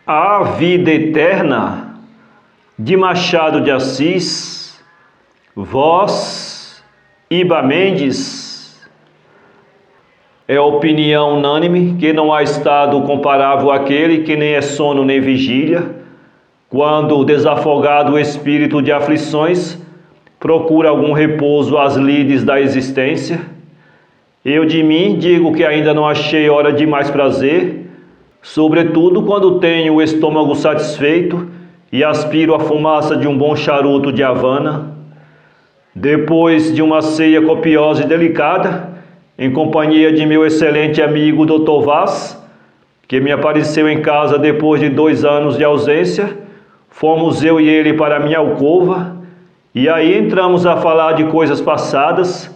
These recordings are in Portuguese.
A Vida Eterna, de Machado de Assis, voz Iba Mendes. É opinião unânime que não há estado comparável àquele que nem é sono nem vigília, quando desafogado o espírito de aflições procura algum repouso às lides da existência. Eu de mim digo que ainda não achei hora de mais prazer, sobretudo quando tenho o estômago satisfeito e aspiro a fumaça de um bom charuto de Havana. Depois de uma ceia copiosa e delicada, em companhia de meu excelente amigo Dr. Vaz, que me apareceu em casa depois de 2 anos de ausência, fomos eu e ele para minha alcova, e aí entramos a falar de coisas passadas,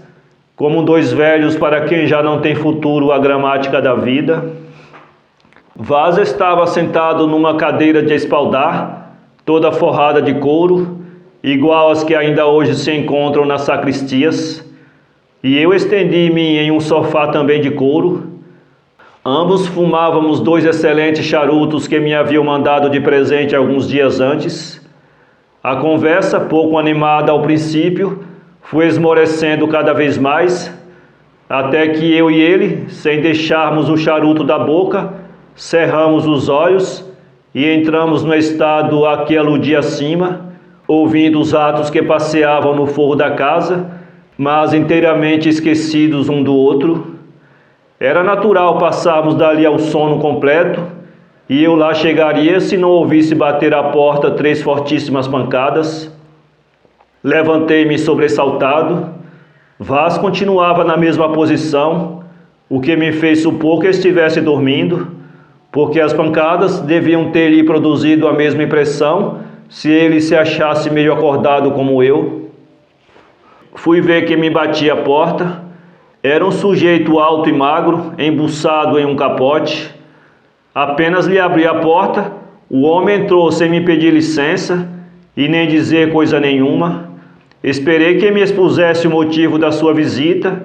como 2 velhos para quem já não tem futuro a gramática da vida. Vaz estava sentado numa cadeira de espaldar, toda forrada de couro, igual às que ainda hoje se encontram nas sacristias, e eu estendi-me em um sofá também de couro. Ambos fumávamos 2 excelentes charutos que me haviam mandado de presente alguns dias antes. A conversa, pouco animada ao princípio, foi esmorecendo cada vez mais, até que eu e ele, sem deixarmos o charuto da boca, cerramos os olhos e entramos no estado a que aludi acima, ouvindo os atos que passeavam no forro da casa, mas inteiramente esquecidos um do outro. Era natural passarmos dali ao sono completo, e eu lá chegaria se não ouvisse bater à porta 3 fortíssimas pancadas. Levantei-me sobressaltado. Vaz continuava na mesma posição, o que me fez supor que estivesse dormindo, porque as pancadas deviam ter lhe produzido a mesma impressão se ele se achasse meio acordado como eu. Fui ver quem me batia a porta. Era um sujeito alto e magro, embuçado em um capote. Apenas lhe abri a porta, o homem entrou sem me pedir licença e nem dizer coisa nenhuma. Esperei que me expusesse o motivo da sua visita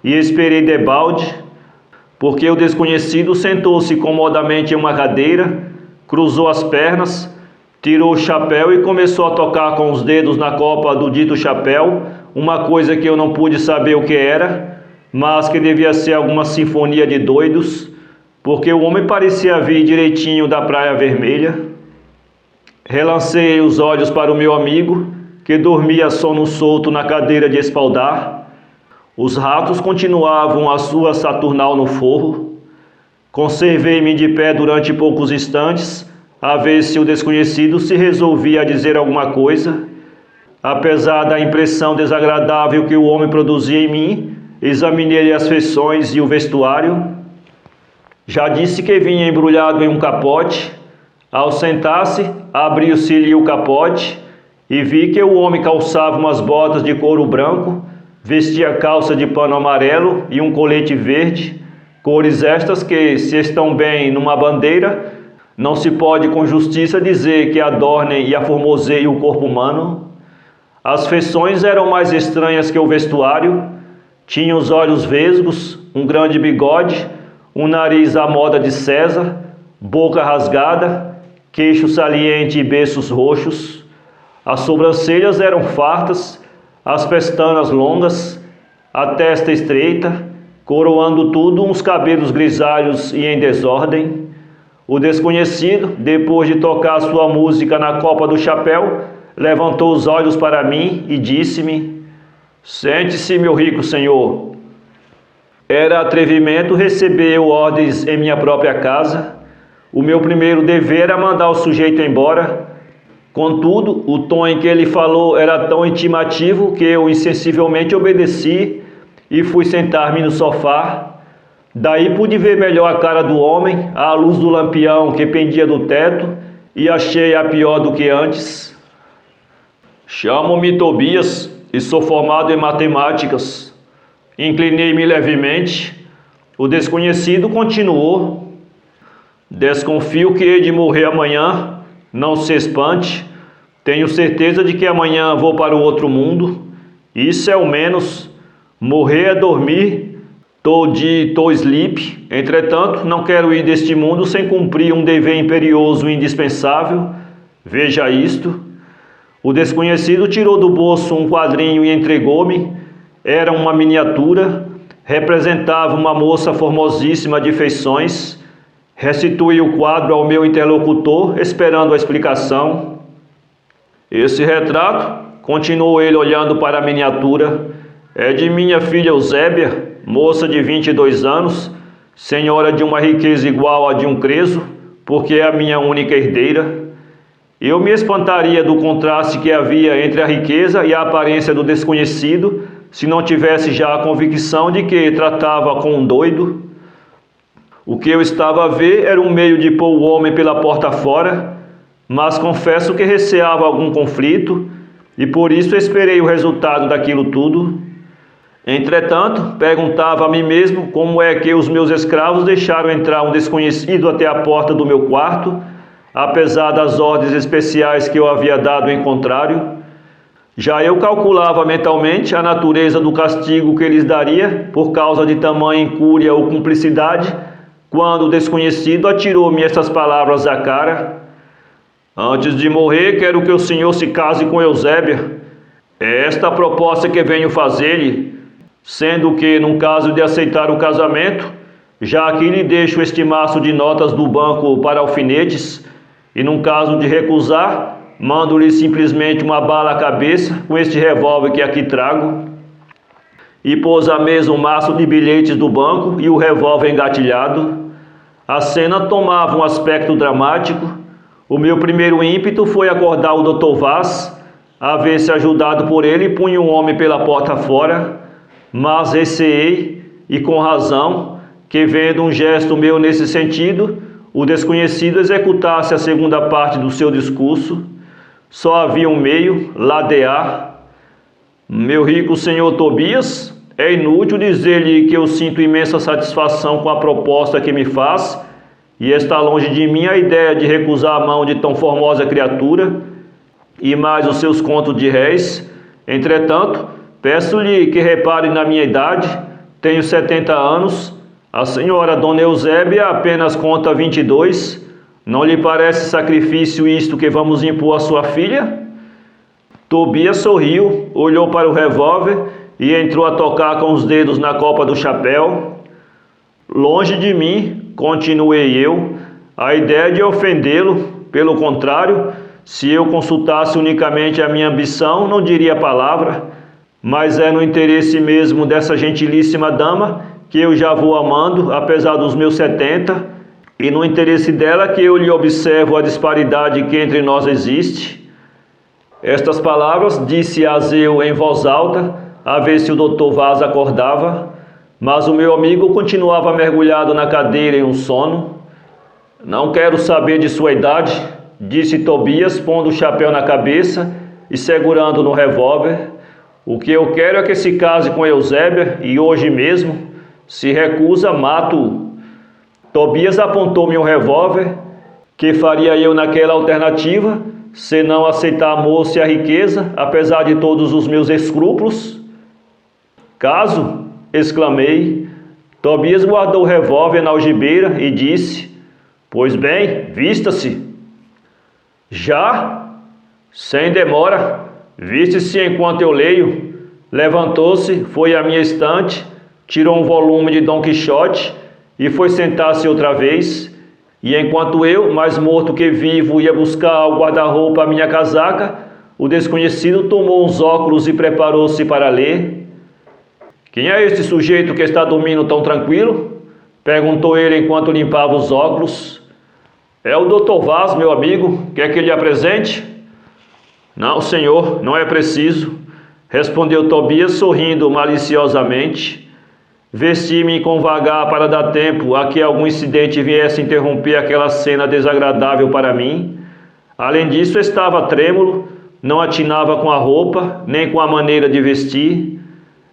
e esperei debalde, porque o desconhecido sentou-se comodamente em uma cadeira, cruzou as pernas, tirou o chapéu e começou a tocar com os dedos na copa do dito chapéu, uma coisa que eu não pude saber o que era, mas que devia ser alguma sinfonia de doidos, porque o homem parecia vir direitinho da Praia Vermelha. Relancei os olhos para o meu amigo, que dormia sono solto na cadeira de espaldar. Os ratos continuavam a sua saturnal no forro. Conservei-me de pé durante poucos instantes, a ver se o desconhecido se resolvia a dizer alguma coisa. Apesar da impressão desagradável que o homem produzia em mim, examinei as feições e o vestuário. Já disse que vinha embrulhado em um capote. Ao sentar-se, abriu-se-lhe o capote e vi que o homem calçava umas botas de couro branco, vestia calça de pano amarelo e um colete verde, cores estas que, se estão bem numa bandeira, não se pode com justiça dizer que adornem e aformoseiem o corpo humano. As feições eram mais estranhas que o vestuário. Tinha os olhos vesgos, um grande bigode, um nariz à moda de César, boca rasgada, queixo saliente e beiços roxos. As sobrancelhas eram fartas, as pestanas longas, a testa estreita, coroando tudo uns cabelos grisalhos e em desordem. O desconhecido, depois de tocar sua música na copa do chapéu, levantou os olhos para mim e disse-me: "Sente-se, meu rico senhor." Era atrevimento receber ordens em minha própria casa. O meu primeiro dever era mandar o sujeito embora. Contudo, o tom em que ele falou era tão intimativo que eu insensivelmente obedeci e fui sentar-me no sofá. Daí pude ver melhor a cara do homem, à luz do lampião que pendia do teto, e achei-a pior do que antes. "Chamo-me Tobias e sou formado em matemáticas." Inclinei-me levemente. O desconhecido continuou: "Desconfio que hei de morrer amanhã. Não se espante. Tenho certeza de que amanhã vou para o outro mundo. Isso é o menos. Morrer é dormir. Tô sleep. Entretanto, não quero ir deste mundo sem cumprir um dever imperioso e indispensável. Veja isto. O desconhecido tirou do bolso um quadrinho e entregou-me. Era uma miniatura, representava uma moça formosíssima de feições. Restituí o quadro ao meu interlocutor, esperando a explicação. Esse retrato, continuou ele olhando para a miniatura, é de minha filha Eusébia, moça de 22 anos, senhora de uma riqueza igual à de um creso, porque é a minha única herdeira. Eu me espantaria do contraste que havia entre a riqueza e a aparência do desconhecido, se não tivesse já a convicção de que tratava com um doido. O que eu estava a ver era um meio de pôr o homem pela porta fora, mas confesso que receava algum conflito, e por isso esperei o resultado daquilo tudo. Entretanto, perguntava a mim mesmo como é que os meus escravos deixaram entrar um desconhecido até a porta do meu quarto, apesar das ordens especiais que eu havia dado em contrário. Já eu calculava mentalmente a natureza do castigo que lhes daria por causa de tamanha incúria ou cumplicidade, quando o desconhecido atirou-me estas palavras à cara: antes de morrer, quero que o senhor se case com Eusébia. É esta a proposta que venho fazer-lhe, sendo que, num caso de aceitar o casamento, já aqui lhe deixo este maço de notas do banco para alfinetes, e num caso de recusar, mando-lhe simplesmente uma bala à cabeça com este revólver que aqui trago. E pôs à mesa um maço de bilhetes do banco e o revólver engatilhado. A cena tomava um aspecto dramático. O meu primeiro ímpeto foi acordar o Dr. Vaz, a ver se, ajudado por ele, punha um homem pela porta fora, mas receei, e com razão, que vendo um gesto meu nesse sentido, o desconhecido executasse a segunda parte do seu discurso. Só havia um meio: ladear. Meu rico senhor Tobias, é inútil dizer-lhe que eu sinto imensa satisfação com a proposta que me faz, e está longe de mim a ideia de recusar a mão de tão formosa criatura, e mais os seus contos de réis. Entretanto, peço-lhe que repare na minha idade. Tenho 70 anos, a senhora Dona Eusébia apenas conta 22. Não lhe parece sacrifício isto que vamos impor à sua filha? Tobias sorriu, olhou para o revólver e entrou a tocar com os dedos na copa do chapéu. Longe de mim, continuei eu, a ideia de ofendê-lo. Pelo contrário, se eu consultasse unicamente a minha ambição, não diria palavra, mas é no interesse mesmo dessa gentilíssima dama que eu já vou amando, apesar dos meus 70, e no interesse dela que eu lhe observo a disparidade que entre nós existe. Estas palavras disse-as eu em voz alta, a ver se o Dr. Vaz acordava, mas o meu amigo continuava mergulhado na cadeira em um sono. Não quero saber de sua idade, disse Tobias, pondo o chapéu na cabeça e segurando no revólver. O que eu quero é que se case com Eusébia, e hoje mesmo. Se recusa, mato-o. Tobias apontou-me um revólver. Que faria eu naquela alternativa, se não aceitar a moça e a riqueza, apesar de todos os meus escrúpulos? Caso, exclamei. Tobias guardou o revólver na algibeira e disse: pois bem, vista-se. Já? Sem demora. Viste-se enquanto eu leio. Levantou-se, foi à minha estante, tirou um volume de Dom Quixote e foi sentar-se outra vez. E enquanto eu, mais morto que vivo, ia buscar ao guarda-roupa a minha casaca, o desconhecido tomou uns óculos e preparou-se para ler. Quem é este sujeito que está dormindo tão tranquilo? Perguntou ele enquanto limpava os óculos. É o Dr. Vaz, meu amigo. Quer que lhe apresente? Não, senhor, não é preciso, respondeu Tobias, sorrindo maliciosamente. Vesti-me com vagar para dar tempo a que algum incidente viesse interromper aquela cena desagradável para mim. Além disso, estava trêmulo, não atinava com a roupa, nem com a maneira de vestir.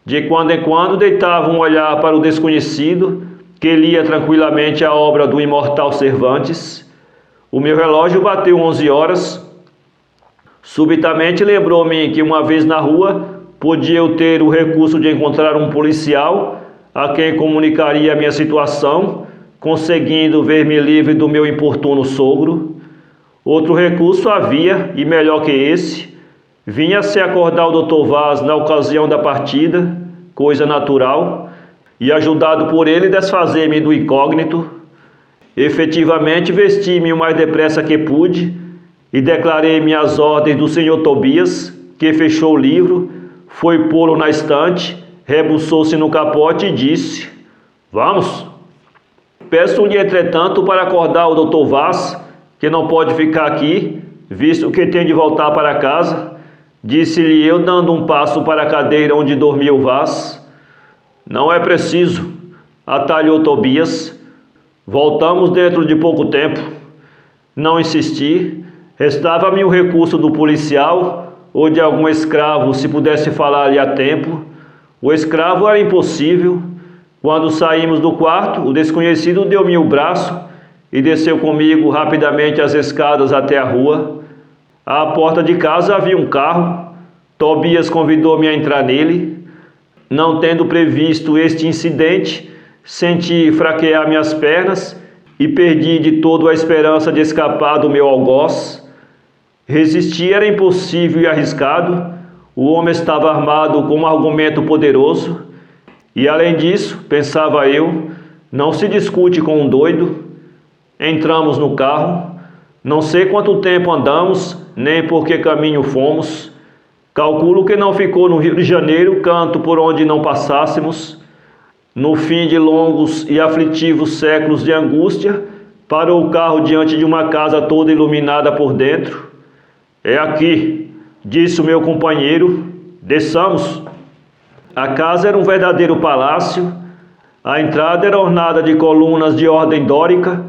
De quando em quando deitava um olhar para o desconhecido, que lia tranquilamente a obra do imortal Cervantes. O meu relógio bateu 11 horas. Subitamente lembrou-me que uma vez na rua podia eu ter o recurso de encontrar um policial a quem comunicaria a minha situação, conseguindo ver-me livre do meu importuno sogro. Outro recurso havia, e melhor que esse, vinha-se acordar o Dr. Vaz na ocasião da partida, coisa natural, e ajudado por ele desfazer-me do incógnito. Efetivamente vesti-me o mais depressa que pude e declarei-me às ordens do senhor Tobias, que fechou o livro, foi pô-lo na estante, rebuçou-se no capote e disse: "Vamos." Peço-lhe, entretanto, para acordar o Dr. Vaz, que não pode ficar aqui, visto que tem de voltar para casa, disse-lhe eu, dando um passo para a cadeira onde dormia o Vaz. "Não é preciso", atalhou Tobias. "Voltamos dentro de pouco tempo." Não insisti. Restava-me o recurso do policial ou de algum escravo, se pudesse falar-lhe a tempo. O escravo era impossível. Quando saímos do quarto, o desconhecido deu-me o braço e desceu comigo rapidamente as escadas até a rua. À porta de casa havia um carro. Tobias convidou-me a entrar nele. Não tendo previsto este incidente, senti fraquear minhas pernas e perdi de todo a esperança de escapar do meu algoz. Resistir era impossível e arriscado. O homem estava armado com um argumento poderoso. E além disso, pensava eu, não se discute com um doido. Entramos no carro. Não sei quanto tempo andamos, nem por que caminho fomos. Calculo que não ficou no Rio de Janeiro canto por onde não passássemos. No fim de longos e aflitivos séculos de angústia, parou o carro diante de uma casa toda iluminada por dentro. "É aqui", disse o meu companheiro. "Desçamos." A casa era um verdadeiro palácio. A entrada era ornada de colunas de ordem dórica,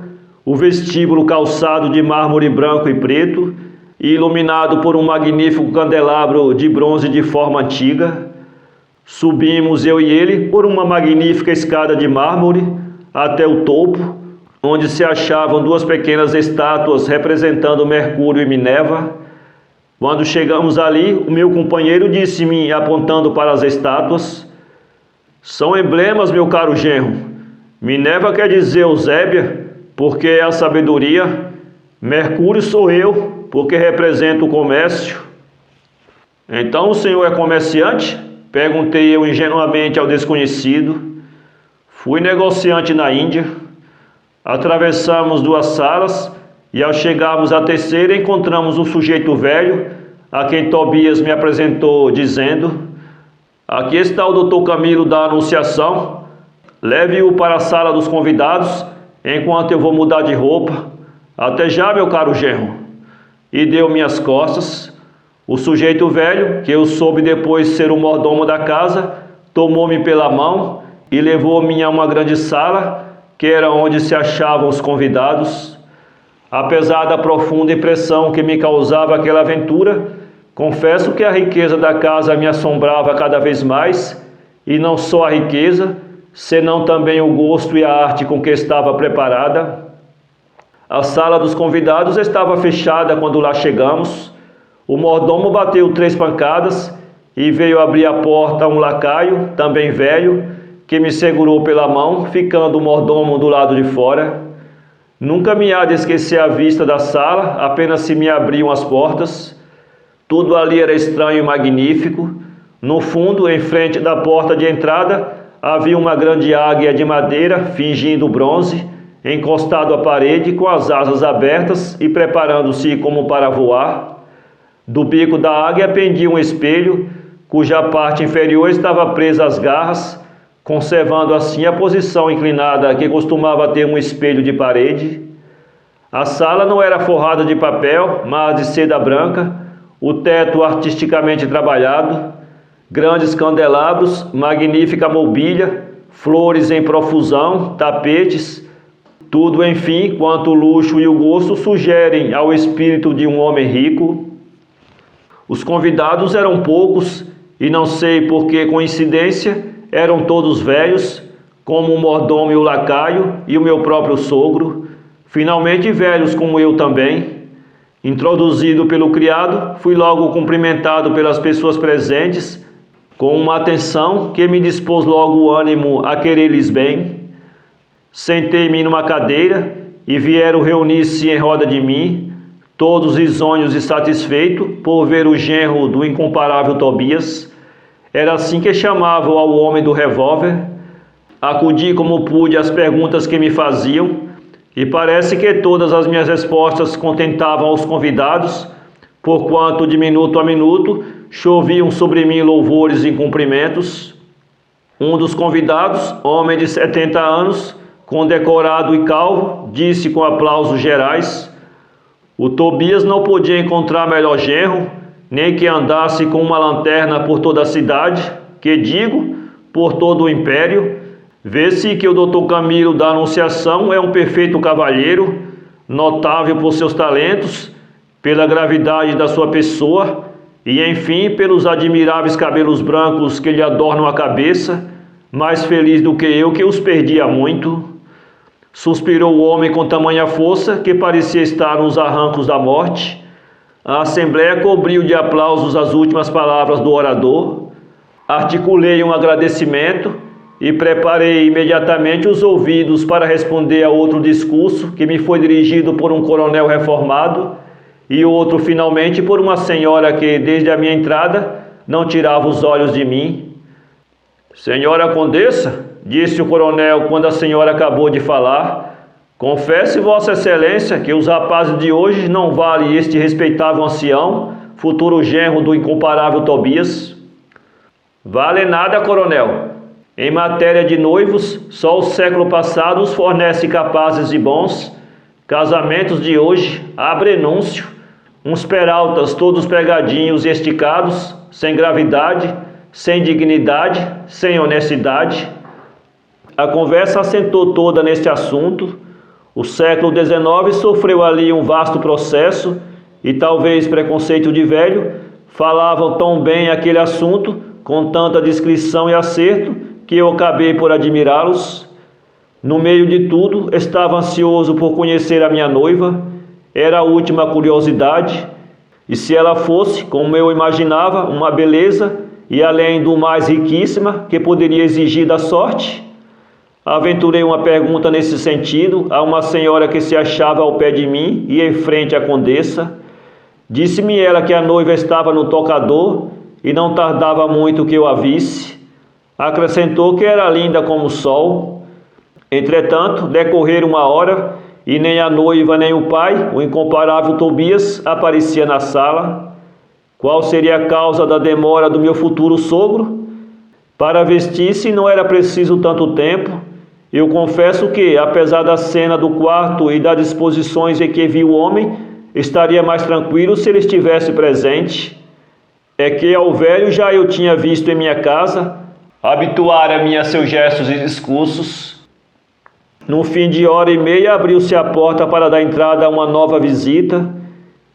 o vestíbulo calçado de mármore branco e preto e iluminado por um magnífico candelabro de bronze de forma antiga. Subimos, eu e ele, por uma magnífica escada de mármore até o topo, onde se achavam duas pequenas estátuas representando Mercúrio e Minerva. Quando chegamos ali, o meu companheiro disse-me, apontando para as estátuas: "São emblemas, meu caro genro. Minerva quer dizer Eusébia, porque é a sabedoria. Mercúrio sou eu, porque represento o comércio." "Então o senhor é comerciante?" perguntei eu ingenuamente ao desconhecido. "Fui negociante na Índia." Atravessamos duas salas e ao chegarmos à terceira encontramos um sujeito velho, a quem Tobias me apresentou dizendo: "Aqui está o Dr. Camilo da Anunciação. Leve-o para a sala dos convidados, enquanto eu vou mudar de roupa. Até já, meu caro genro." E deu-me as costas. O sujeito velho, que eu soube depois ser o mordomo da casa, tomou-me pela mão e levou-me a uma grande sala, que era onde se achavam os convidados. Apesar da profunda impressão que me causava aquela aventura, confesso que a riqueza da casa me assombrava cada vez mais, e não só a riqueza, senão também o gosto e a arte com que estava preparada. A sala dos convidados estava fechada quando lá chegamos. O mordomo bateu 3 pancadas e veio abrir a porta um lacaio, também velho, que me segurou pela mão, ficando o mordomo do lado de fora. Nunca me há de esquecer a vista da sala, apenas se me abriam as portas. Tudo ali era estranho e magnífico. No fundo, em frente da porta de entrada, havia uma grande águia de madeira, fingindo bronze, encostado à parede, com as asas abertas e preparando-se como para voar. Do bico da águia pendia um espelho, cuja parte inferior estava presa às garras, conservando assim a posição inclinada que costumava ter um espelho de parede. A sala não era forrada de papel, mas de seda branca, o teto artisticamente trabalhado, grandes candelabros, magnífica mobília, flores em profusão, tapetes, tudo, enfim, quanto o luxo e o gosto sugerem ao espírito de um homem rico. Os convidados eram poucos e não sei por que coincidência, eram todos velhos, como o mordomo e o lacaio e o meu próprio sogro, finalmente velhos como eu também. Introduzido pelo criado, fui logo cumprimentado pelas pessoas presentes, com uma atenção que me dispôs logo o ânimo a querer-lhes bem. Sentei-me numa cadeira e vieram reunir-se em roda de mim, todos risonhos e satisfeitos por ver o genro do incomparável Tobias. Era assim que chamavam ao homem do revólver. Acudi como pude às perguntas que me faziam, e parece que todas as minhas respostas contentavam os convidados, porquanto de minuto a minuto choviam sobre mim louvores e cumprimentos. Um dos convidados, homem de 70 anos, condecorado e calvo, disse com aplausos gerais: o Tobias não podia encontrar melhor genro, nem que andasse com uma lanterna por toda a cidade, que digo, por todo o império. Vê-se que o Dr. Camilo da Anunciação é um perfeito cavalheiro, notável por seus talentos, pela gravidade da sua pessoa e, enfim, pelos admiráveis cabelos brancos que lhe adornam a cabeça, mais feliz do que eu, que os perdi há muito. Suspirou o homem com tamanha força que parecia estar nos arrancos da morte. A assembleia cobriu de aplausos as últimas palavras do orador. Articulei um agradecimento e preparei imediatamente os ouvidos para responder a outro discurso que me foi dirigido por um coronel reformado e outro finalmente por uma senhora que desde a minha entrada não tirava os olhos de mim. Senhora Condessa, disse o coronel quando a senhora acabou de falar, confesse Vossa Excelência que os rapazes de hoje não valem este respeitável ancião, futuro genro do incomparável Tobias. Vale nada, coronel. Em matéria de noivos, só o século passado os fornece capazes e bons. Casamentos de hoje, a prenúncio, uns peraltas todos pegadinhos e esticados, sem gravidade, sem dignidade, sem honestidade. A conversa assentou toda neste assunto. O século XIX sofreu ali um vasto processo e talvez preconceito de velho. Falavam tão bem aquele assunto, com tanta discrição e acerto, que eu acabei por admirá-los. No meio de tudo, estava ansioso por conhecer a minha noiva. Era a última curiosidade. E se ela fosse, como eu imaginava, uma beleza e além do mais riquíssima, que poderia exigir da sorte? Aventurei uma pergunta nesse sentido a uma senhora que se achava ao pé de mim e em frente à condessa. Disse-me ela que a noiva estava no tocador e não tardava muito que eu a visse. Acrescentou que era linda como o sol. Entretanto, decorrera uma hora e nem a noiva nem o pai, o incomparável Tobias, aparecia na sala. Qual seria a causa da demora do meu futuro sogro? Para vestir-se não era preciso tanto tempo. Eu confesso que, apesar da cena do quarto e das disposições em que vi o homem, estaria mais tranquilo se ele estivesse presente. É que ao velho já eu tinha visto em minha casa, habituara-me a seus gestos e discursos. No fim de hora e meia abriu-se a porta para dar entrada a uma nova visita.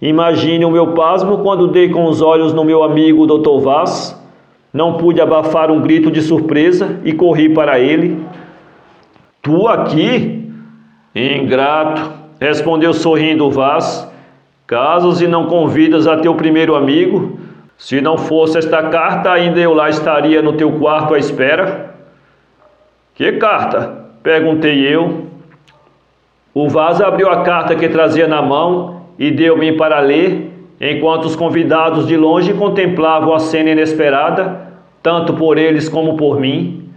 Imagine o meu pasmo quando dei com os olhos no meu amigo Dr. Vaz. Não pude abafar um grito de surpresa e corri para ele. Tu aqui? Ingrato, respondeu sorrindo o Vaz. Casas e não convidas a teu primeiro amigo? Se não fosse esta carta, ainda eu lá estaria no teu quarto à espera. Que carta? Perguntei eu. O Vaz abriu a carta que trazia na mão e deu-me para ler, enquanto os convidados de longe contemplavam a cena inesperada, tanto por eles como por mim.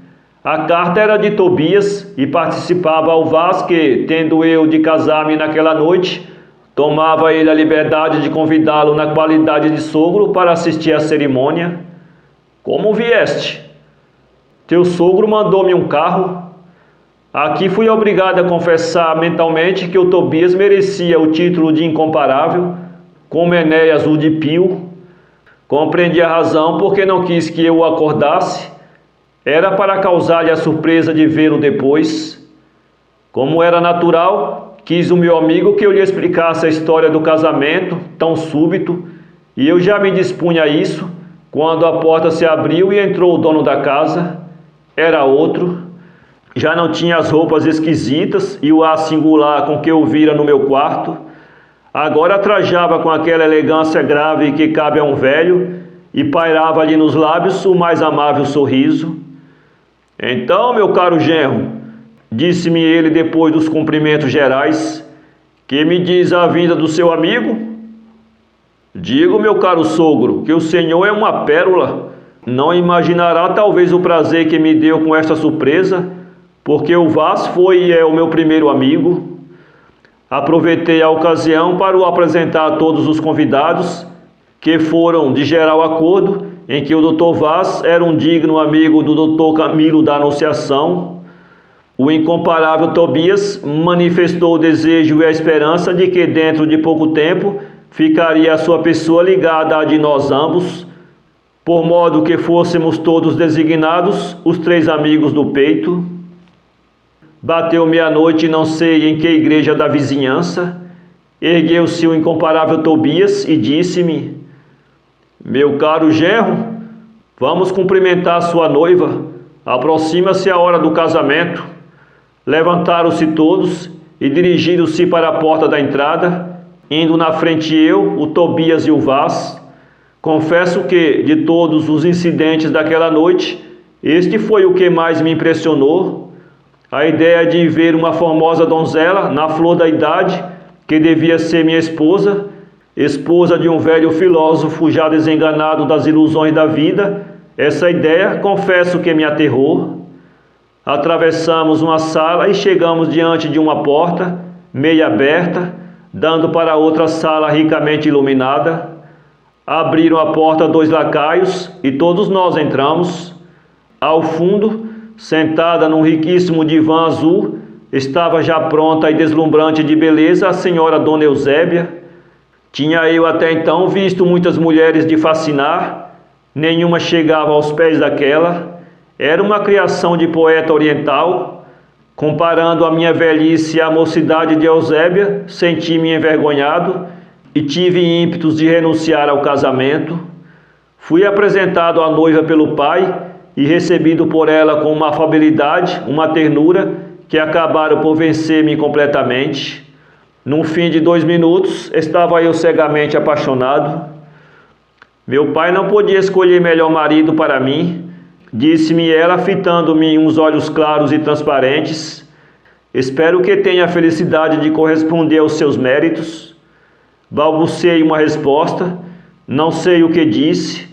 A carta era de Tobias e participava ao Vaz que, tendo eu de casar-me naquela noite, tomava ele a liberdade de convidá-lo na qualidade de sogro para assistir à cerimônia. Como vieste? Teu sogro mandou-me um carro. Aqui fui obrigado a confessar mentalmente que o Tobias merecia o título de incomparável, como Enéas o de Pio. Compreendi a razão porque não quis que eu o acordasse. Era para causar-lhe a surpresa de vê-lo depois. Como era natural, quis o meu amigo que eu lhe explicasse a história do casamento, tão súbito, e eu já me dispunha a isso, quando a porta se abriu e entrou o dono da casa. Era outro. Já não tinha as roupas esquisitas e o ar singular com que eu vira no meu quarto. Agora trajava com aquela elegância grave que cabe a um velho, e pairava-lhe nos lábios o mais amável sorriso. Então, meu caro genro, disse-me ele depois dos cumprimentos gerais, que me diz a vinda do seu amigo? Digo, meu caro sogro, que o senhor é uma pérola. Não imaginará talvez o prazer que me deu com esta surpresa, porque o Vaz foi e é o meu primeiro amigo. Aproveitei a ocasião para o apresentar a todos os convidados, que foram de geral acordo em que o Dr. Vaz era um digno amigo do Dr. Camilo da Anunciação. O incomparável Tobias manifestou o desejo e a esperança de que dentro de pouco tempo ficaria a sua pessoa ligada à de nós ambos, por modo que fôssemos todos designados os três amigos do peito. Bateu meia-noite, não sei em que igreja da vizinhança. Ergueu-se o incomparável Tobias e disse-me: meu caro genro, vamos cumprimentar sua noiva. Aproxima-se a hora do casamento. Levantaram-se todos e dirigiram-se para a porta da entrada, indo na frente eu, o Tobias e o Vaz. Confesso que, de todos os incidentes daquela noite, este foi o que mais me impressionou. A ideia de ver uma formosa donzela, na flor da idade, que devia ser minha esposa, esposa de um velho filósofo já desenganado das ilusões da vida, essa ideia, confesso que me aterrou. Atravessamos uma sala e chegamos diante de uma porta, meia aberta, dando para outra sala ricamente iluminada. Abriram a porta dois lacaios e todos nós entramos. Ao fundo, sentada num riquíssimo divã azul, estava já pronta e deslumbrante de beleza a senhora Dona Eusébia. Tinha eu até então visto muitas mulheres de fascinar, nenhuma chegava aos pés daquela. Era uma criação de poeta oriental. Comparando a minha velhice à mocidade de Eusébia, senti-me envergonhado e tive ímpetos de renunciar ao casamento. Fui apresentado à noiva pelo pai e recebido por ela com uma afabilidade, uma ternura, que acabaram por vencer-me completamente. No fim de 2 minutos, estava eu cegamente apaixonado. Meu pai não podia escolher melhor marido para mim, disse-me ela, fitando-me uns olhos claros e transparentes. Espero que tenha a felicidade de corresponder aos seus méritos. Balbuciei uma resposta, não sei o que disse.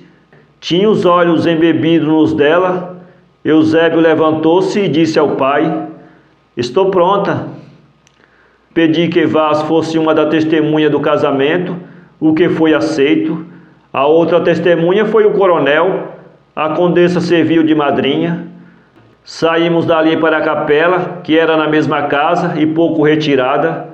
Tinha os olhos embebidos nos dela. Eusébio levantou-se e disse ao pai: estou pronta. Pedi que Vaz fosse uma da testemunha do casamento, o que foi aceito. A outra testemunha foi o coronel. A condessa serviu de madrinha. Saímos dali para a capela, que era na mesma casa e pouco retirada.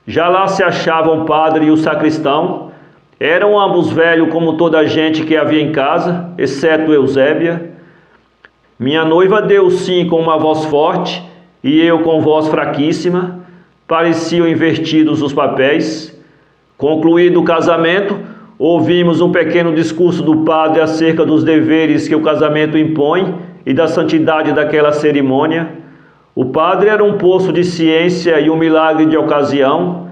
Já lá se achavam o padre e o sacristão. Eram ambos velhos como toda a gente que havia em casa, exceto Eusébia. Minha noiva deu sim com uma voz forte e eu com voz fraquíssima. Pareciam invertidos os papéis. Concluído o casamento, ouvimos um pequeno discurso do padre acerca dos deveres que o casamento impõe e da santidade daquela cerimônia. O padre era um poço de ciência e um milagre de ocasião.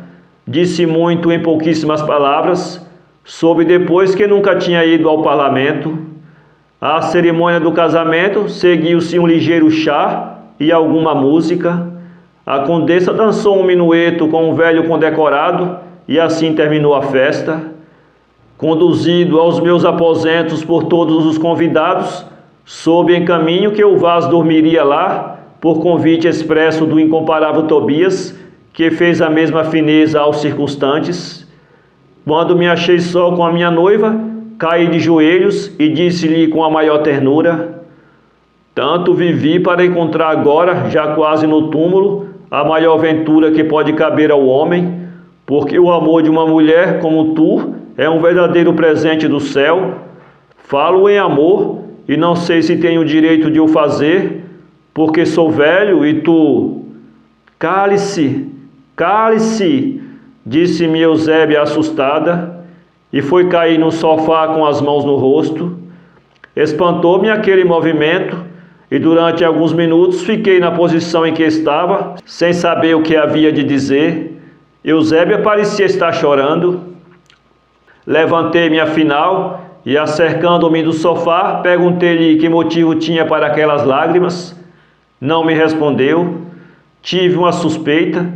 Disse muito em pouquíssimas palavras. Soube depois que nunca tinha ido ao parlamento. À cerimônia do casamento seguiu-se um ligeiro chá e alguma música. A condessa dançou um minueto com um velho condecorado e assim terminou a festa. Conduzido aos meus aposentos por todos os convidados, soube em caminho que o Vaz dormiria lá, por convite expresso do incomparável Tobias, que fez a mesma fineza aos circunstantes. Quando me achei só com a minha noiva, caí de joelhos e disse-lhe com a maior ternura: tanto vivi para encontrar agora, já quase no túmulo, a maior ventura que pode caber ao homem, porque o amor de uma mulher como tu é um verdadeiro presente do céu. Falo em amor e não sei se tenho o direito de o fazer, porque sou velho e tu... Cale-se, cale-se, disse-me Eusébia assustada, e foi cair no sofá com as mãos no rosto. Espantou-me aquele movimento, e durante alguns minutos fiquei na posição em que estava, sem saber o que havia de dizer. Eusébia parecia estar chorando. Levantei-me afinal e, acercando-me do sofá, perguntei-lhe que motivo tinha para aquelas lágrimas. Não me respondeu. Tive uma suspeita.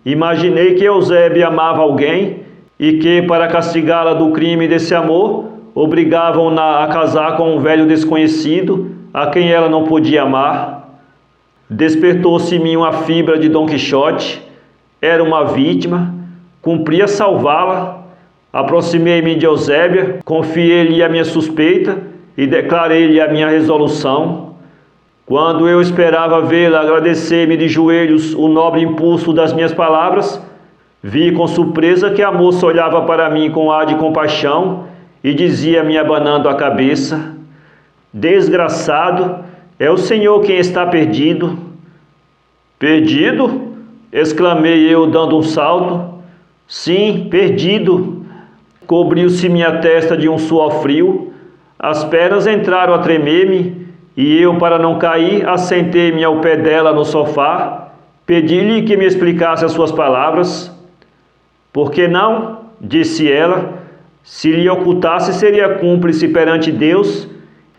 Imaginei que Eusébia amava alguém e que, para castigá-la do crime desse amor, obrigavam-na a casar com um velho desconhecido a quem ela não podia amar. Despertou-se em mim uma fibra de Dom Quixote. Era uma vítima, cumpria salvá-la. Aproximei-me de Eusébia, confiei-lhe a minha suspeita e declarei-lhe a minha resolução. Quando eu esperava vê-la agradecer-me de joelhos o nobre impulso das minhas palavras, vi com surpresa que a moça olhava para mim com ar de compaixão e dizia-me, abanando a cabeça: "Desgraçado, é o Senhor quem está perdido." "Perdido?" exclamei eu, dando um salto. "Sim, perdido." Cobriu-se minha testa de um suor frio, as pernas entraram a tremer-me, e eu, para não cair, assentei-me ao pé dela no sofá, pedi-lhe que me explicasse as suas palavras. "Por que não?" disse ela. "Se lhe ocultasse, seria cúmplice perante Deus,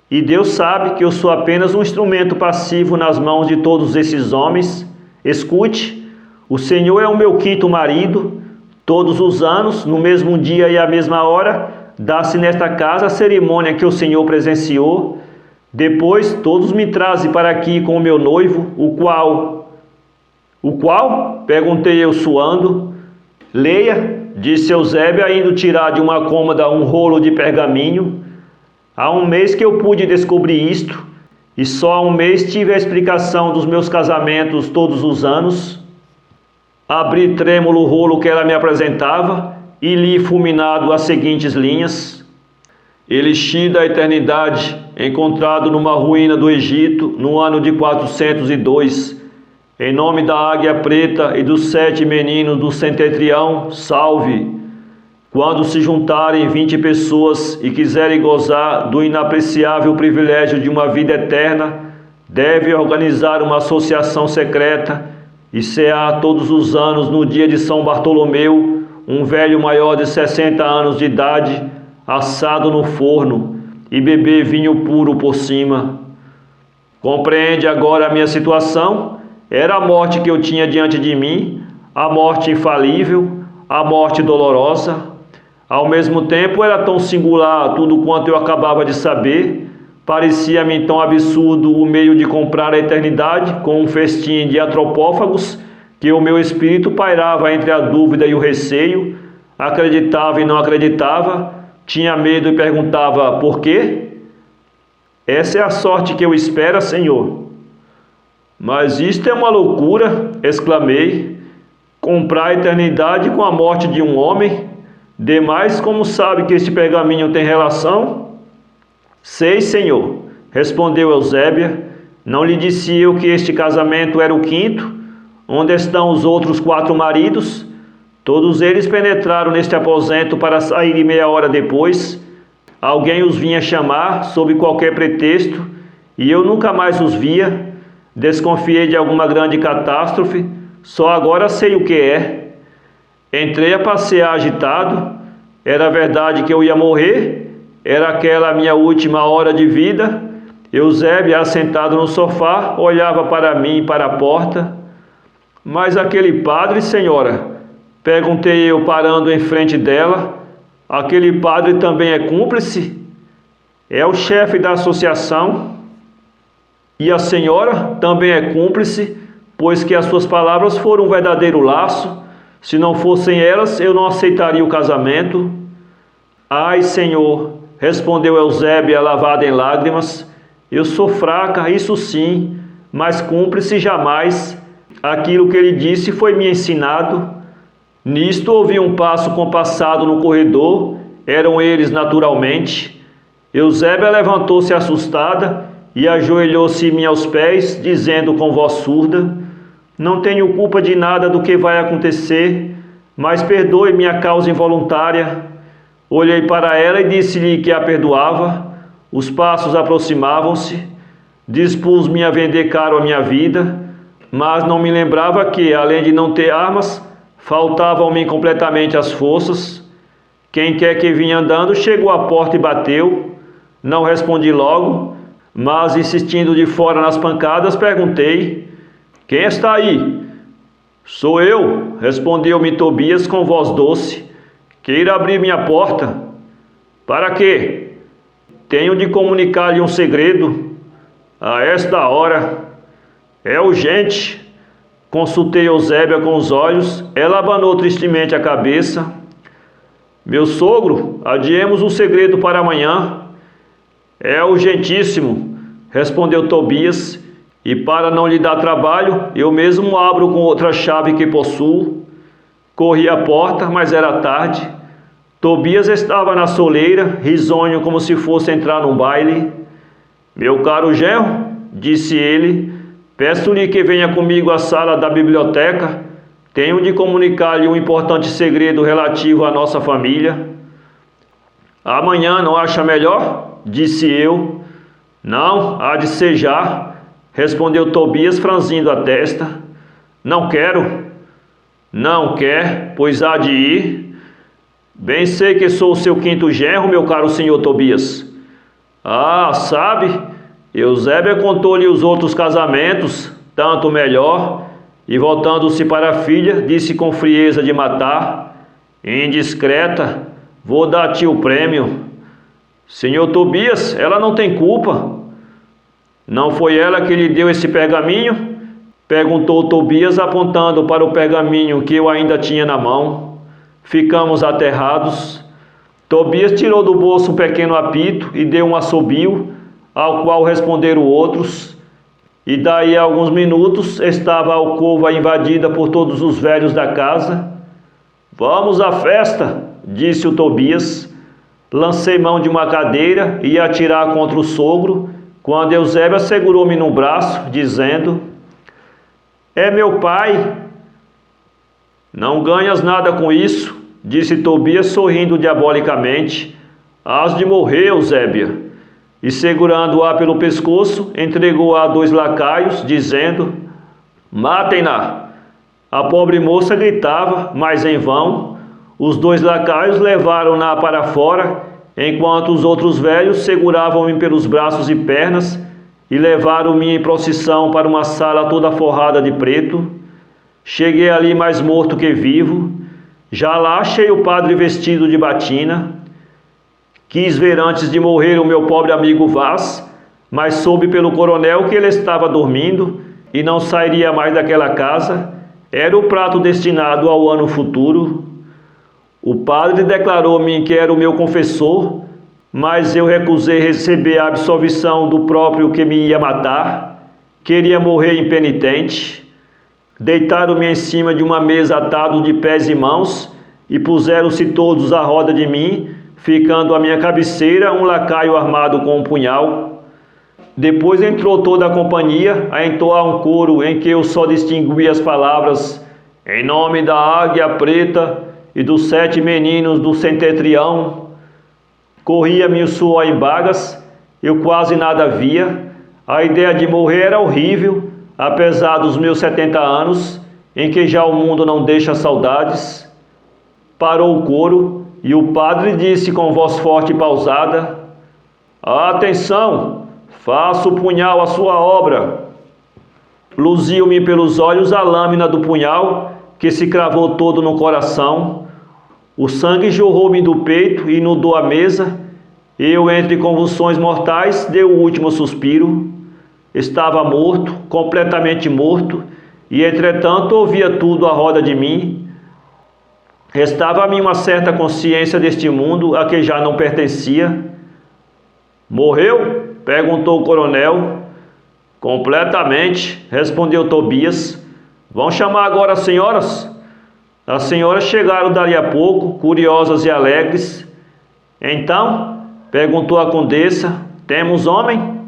e Deus sabe que eu sou apenas um instrumento passivo nas mãos de todos esses homens. Escute, o Senhor é o meu quinto marido. Todos os anos, no mesmo dia e à mesma hora, dá-se nesta casa a cerimônia que o Senhor presenciou. Depois, todos me trazem para aqui com o meu noivo, o qual... "O qual?" perguntei eu, suando. "Leia", disse Eusébia, indo tirar de uma cômoda um rolo de pergaminho. "Há um mês que eu pude descobrir isto, e só há um mês tive a explicação dos meus casamentos todos os anos." Abri trêmulo o rolo que ela me apresentava e li fulminado as seguintes linhas: "Elixir da eternidade, encontrado numa ruína do Egito, no ano de 402, em nome da águia preta e dos 7 meninos do centetrião, salve. Quando se juntarem 20 pessoas e quiserem gozar do inapreciável privilégio de uma vida eterna, deve organizar uma associação secreta e cear todos os anos no dia de São Bartolomeu um velho maior de 60 anos de idade, assado no forno, e beber vinho puro por cima. Compreende agora a minha situação? Era a morte que eu tinha diante de mim, a morte infalível, a morte dolorosa. Ao mesmo tempo era tão singular tudo quanto eu acabava de saber. Parecia-me tão absurdo o meio de comprar a eternidade com um festim de antropófagos, que o meu espírito pairava entre a dúvida e o receio, acreditava e não acreditava, tinha medo e perguntava: "Por quê?" "Essa é a sorte que eu espero, Senhor." "Mas isto é uma loucura!" exclamei. "Comprar a eternidade com a morte de um homem? Demais, como sabe que este pergaminho tem relação?" "Sei, Senhor", respondeu Eusébia. "Não lhe disse eu que este casamento era o quinto? Onde estão os outros 4 maridos? Todos eles penetraram neste aposento para saírem meia hora depois. Alguém os vinha chamar, sob qualquer pretexto, e eu nunca mais os via. Desconfiei de alguma grande catástrofe, só agora sei o que é. Entrei a passear agitado. Era verdade que eu ia morrer? Era aquela a minha última hora de vida?" Eusébia, assentado no sofá, olhava para mim e para a porta. "Mas aquele padre, senhora?" perguntei eu, parando em frente dela. "Aquele padre também é cúmplice? É o chefe da associação. E a senhora também é cúmplice, pois que as suas palavras foram um verdadeiro laço. Se não fossem elas, eu não aceitaria o casamento." "Ai, Senhor", respondeu Eusébia, lavada em lágrimas, "eu sou fraca, isso sim, mas cúmplice jamais. Aquilo que ele disse foi me ensinado." Nisto ouvi um passo compassado no corredor. Eram eles, naturalmente. Eusébia levantou-se assustada e ajoelhou-se-me aos pés, dizendo com voz surda: "Não tenho culpa de nada do que vai acontecer, mas perdoe minha causa involuntária." Olhei para ela e disse-lhe que a perdoava. Os passos aproximavam-se. Dispus-me a vender caro a minha vida, mas não me lembrava que, além de não ter armas, faltavam-me completamente as forças. Quem quer que vinha andando chegou à porta e bateu. Não respondi logo, mas insistindo de fora nas pancadas, perguntei: quem está aí? Sou eu, respondeu-me Tobias com voz doce. Queira abrir minha porta. Para quê? Tenho de comunicar-lhe um segredo. A esta hora. É urgente. Consultei Eusébia com os olhos. Ela abanou tristemente a cabeça. Meu sogro, adiemos o segredo para amanhã. É urgentíssimo, respondeu Tobias, e para não lhe dar trabalho, eu mesmo abro com outra chave que possuo. Corri à porta, mas era tarde. Tobias estava na soleira, risonho como se fosse entrar num baile. Meu caro genro, disse ele, peço-lhe que venha comigo à sala da biblioteca. Tenho de comunicar-lhe um importante segredo relativo à nossa família. Amanhã não acha melhor? Disse eu. Não, há de ser já, respondeu Tobias franzindo a testa. Não quero. Não quer, pois há de ir. Bem sei que sou o seu quinto genro, meu caro senhor Tobias. Ah, sabe, Eusébia contou-lhe os outros casamentos, tanto melhor. E voltando-se para a filha, disse com frieza de matar: indiscreta, vou dar-te o prêmio. Senhor Tobias, ela não tem culpa. Não foi ela que lhe deu esse pergaminho? Perguntou Tobias, apontando para o pergaminho que eu ainda tinha na mão. Ficamos aterrados. Tobias tirou do bolso um pequeno apito e deu um assobio, ao qual responderam outros. E daí a alguns minutos estava a alcova invadida por todos os velhos da casa. Vamos à festa, disse o Tobias. Lancei mão de uma cadeira e ia atirar contra o sogro, quando Eusébia segurou-me no braço, dizendo: é meu pai. Não ganhas nada com isso, disse Tobias sorrindo diabolicamente. Hás de morrer, Eusébia. E segurando-a pelo pescoço, entregou-a a 2 lacaios, dizendo: matem-na. A pobre moça gritava, mas em vão. Os 2 lacaios levaram-na para fora, enquanto os outros velhos seguravam-me pelos braços e pernas e levaram-me em procissão para uma sala toda forrada de preto. Cheguei ali mais morto que vivo. Já lá achei o padre vestido de batina. Quis ver antes de morrer o meu pobre amigo Vaz, mas soube pelo coronel que ele estava dormindo e não sairia mais daquela casa. Era o prato destinado ao ano futuro. O padre declarou-me que era o meu confessor, mas eu recusei receber a absolvição do próprio que me ia matar. Queria morrer impenitente. Deitaram-me em cima de uma mesa atado de pés e mãos e puseram-se todos à roda de mim, ficando à minha cabeceira um lacaio armado com um punhal. Depois entrou toda a companhia a entoar um coro em que eu só distingui as palavras: em nome da águia preta e dos 7 meninos do centetrião. Corria-me o suor em bagas, eu quase nada via. A ideia de morrer era horrível, apesar dos meus 70 anos, em que já o mundo não deixa saudades. Parou o coro e o padre disse com voz forte e pausada: atenção, faça o punhal a sua obra. Luziu-me pelos olhos a lâmina do punhal, que se cravou todo no coração. O sangue jorrou-me do peito e inundou a mesa. Eu, entre convulsões mortais, dei o último suspiro. Estava morto, completamente morto, e entretanto ouvia tudo à roda de mim. Restava a mim uma certa consciência deste mundo a que já não pertencia. Morreu? Perguntou o coronel. Completamente, respondeu Tobias. Vão chamar agora as senhoras? As senhoras chegaram dali a pouco, curiosas e alegres. Então, perguntou a condessa, temos homem?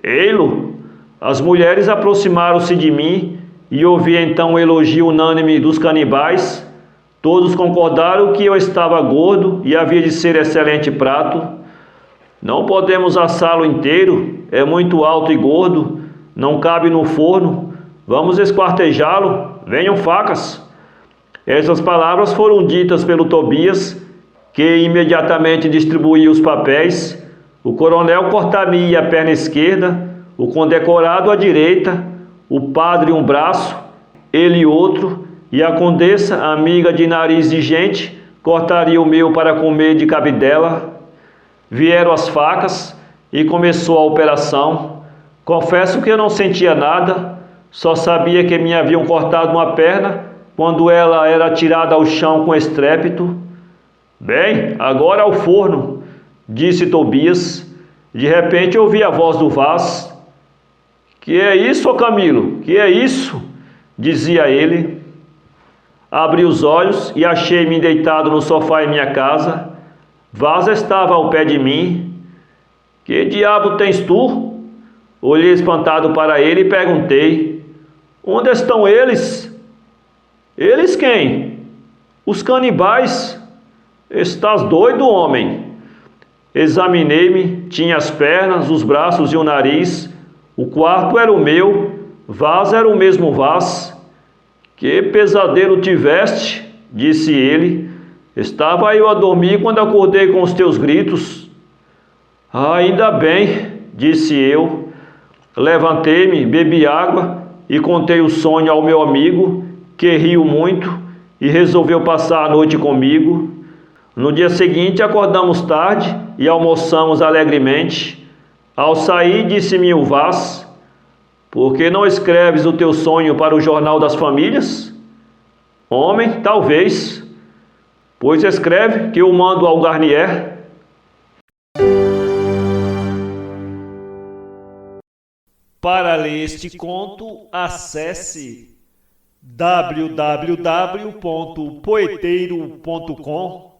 Ei-lo. As mulheres aproximaram-se de mim e ouvi então o elogio unânime dos canibais. Todos concordaram que eu estava gordo e havia de ser excelente prato. Não podemos assá-lo inteiro, é muito alto e gordo, não cabe no forno. Vamos esquartejá-lo, venham facas. Essas palavras foram ditas pelo Tobias, que imediatamente distribuía os papéis. O coronel cortaria a perna esquerda, o condecorado à direita, o padre um braço, ele outro, e a condessa, amiga de nariz de gente, cortaria o meu para comer de cabidela. Vieram as facas e começou a operação. Confesso que eu não sentia nada, só sabia que me haviam cortado uma perna quando ela era tirada ao chão com estrépito. Bem, agora ao forno, disse Tobias. De repente ouvi a voz do Vaz. Que é isso, ô Camilo? Que é isso? Dizia ele. Abri os olhos e achei-me deitado no sofá em minha casa. Vaz estava ao pé de mim. Que diabo tens tu? Olhei espantado para ele e perguntei. Onde estão eles? Eles quem? Os canibais. Estás doido, homem? Examinei-me, tinha as pernas, os braços e o nariz. O quarto era o meu, Vaz era o mesmo Vaz. Que pesadelo tiveste? Disse ele. Estava eu a dormir quando acordei com os teus gritos. Ainda bem, disse eu. Levantei-me, bebi água e contei o sonho ao meu amigo, que riu muito e resolveu passar a noite comigo. No dia seguinte acordamos tarde e almoçamos alegremente. Ao sair, disse-me o Vaz: por que não escreves o teu sonho para o Jornal das Famílias? Homem, talvez. Pois escreve que eu mando ao Garnier. Para ler este conto, acesse www.poeteiro.com